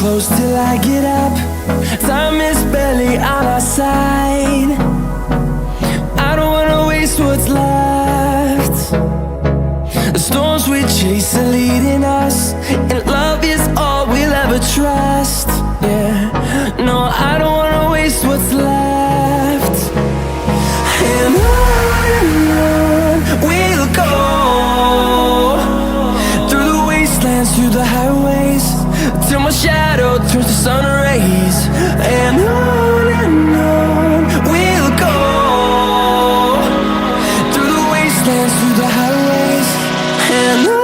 close till I get up. Time is barely on our side. I don't wanna waste what's left. The storms we chase are leading us, and love is all we'll ever trust. Yeah, no, I don't wanna waste what's left. And on we'll go, through the wastelands, through the highways, till my shadow turns to sun rays. And on we'll go, through the wastelands, through the highways, and on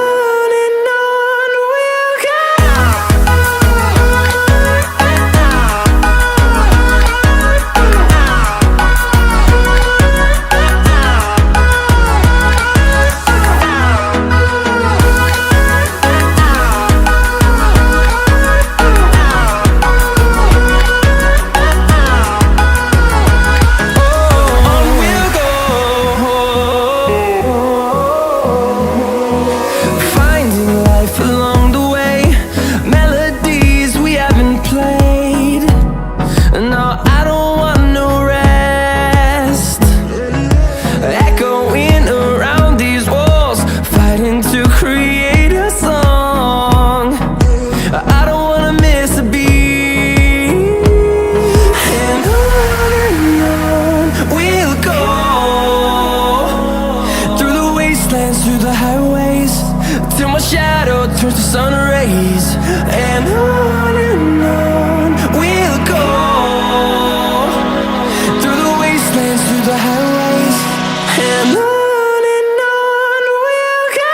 we'll go. Through the highways, till my shadow turns to sun rays. And on we'll go, through the wastelands, through the highways, and on we'll go.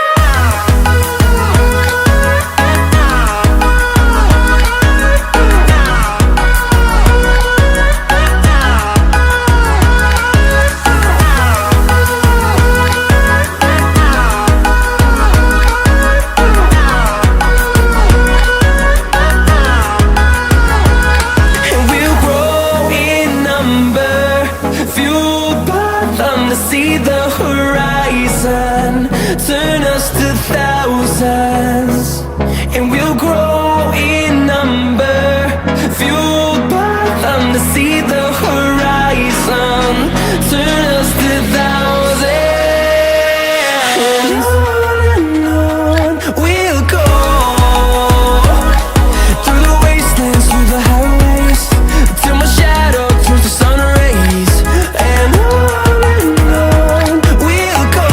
See the horizon turn us to thousands, and we'll grow in number, fueled by them. To see the horizon turn us to thousands, and on we'll go, through the wastelands, through the highways, till my shadow turns to sun rays. And we'll go,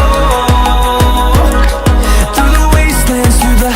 through the wastelands, through the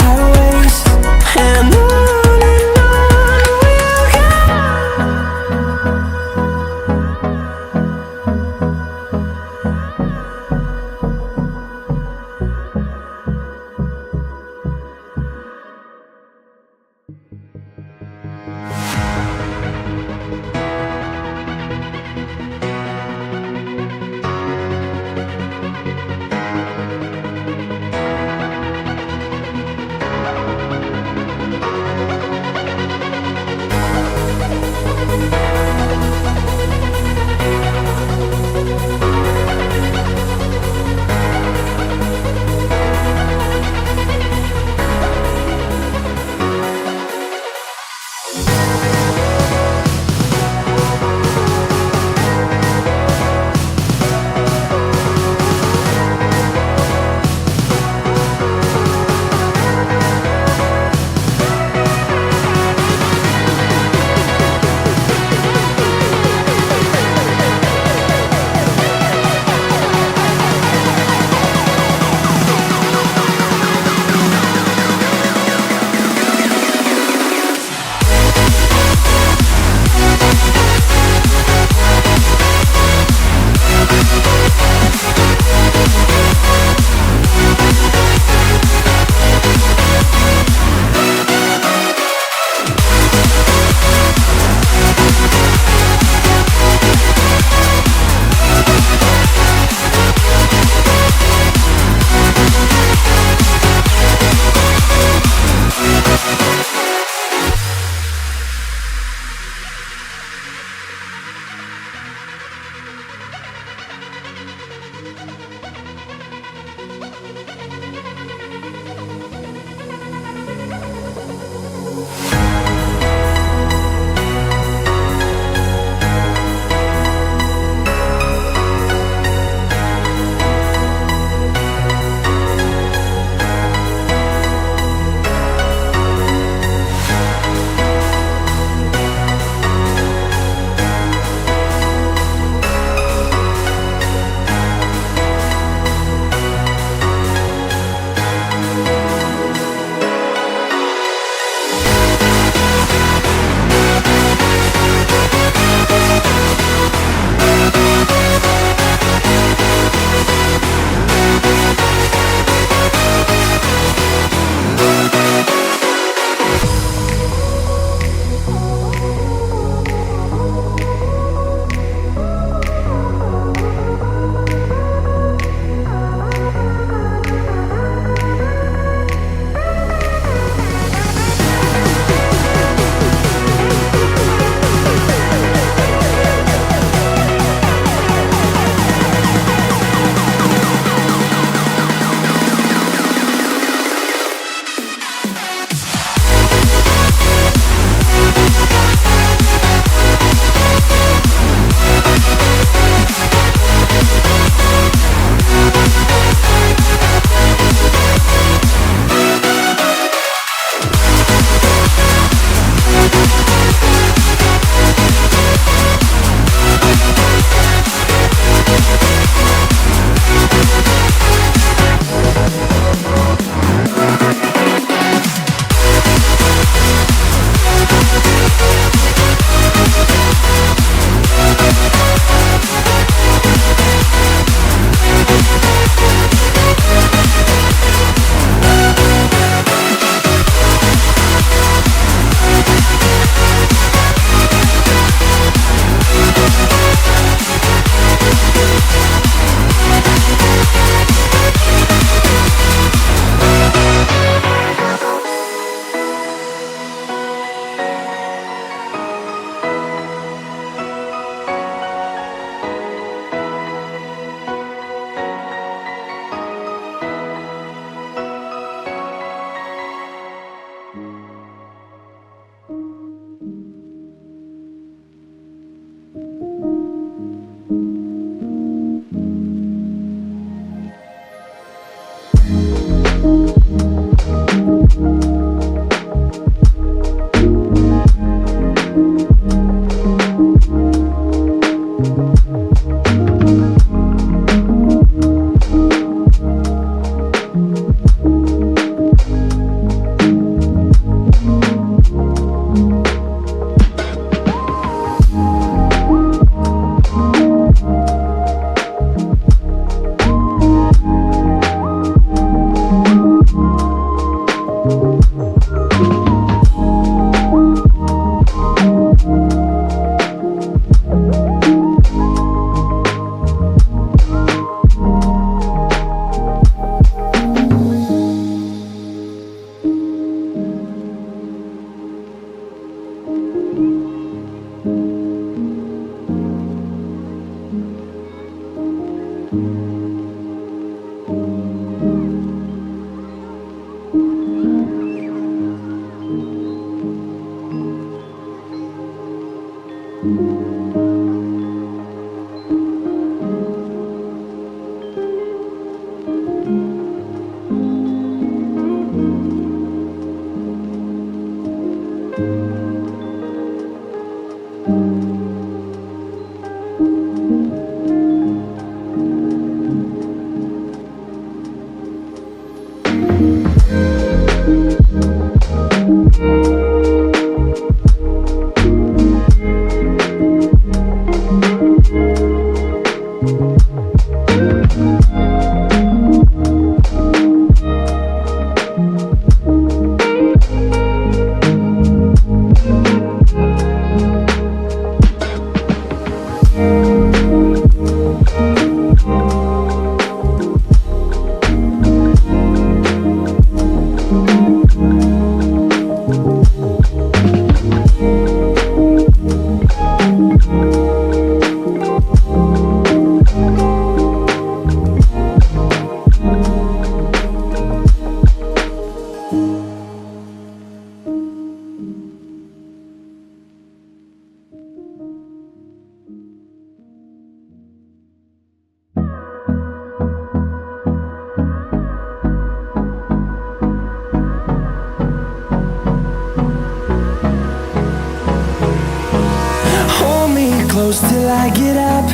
close till I get up.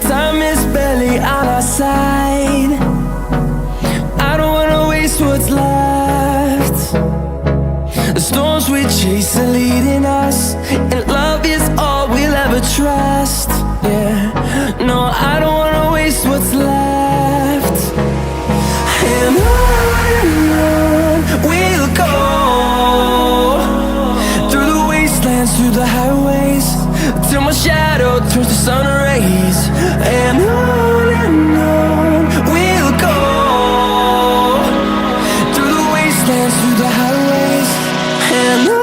Time is barely on our side. I don't wanna waste what's left. The storms we chase are leading us, and love is all we'll ever trust. Yeah, no, I don't wanna waste what's left. And on we'll go, through the wastelands, through the highways, till my shadow turns to sun rays. And on we'll go, through the wastelands, through the highways, and on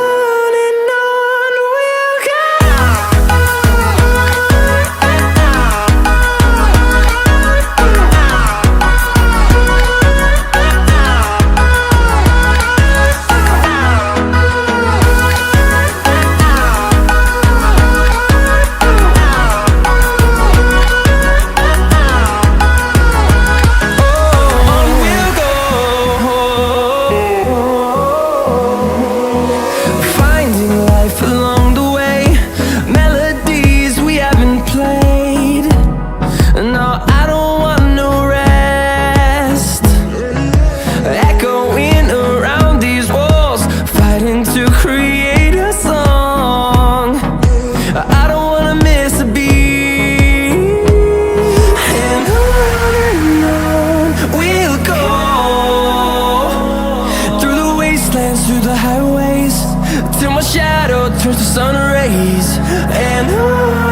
we'll go. Through the highways, till my shadow turns to sun rays. And on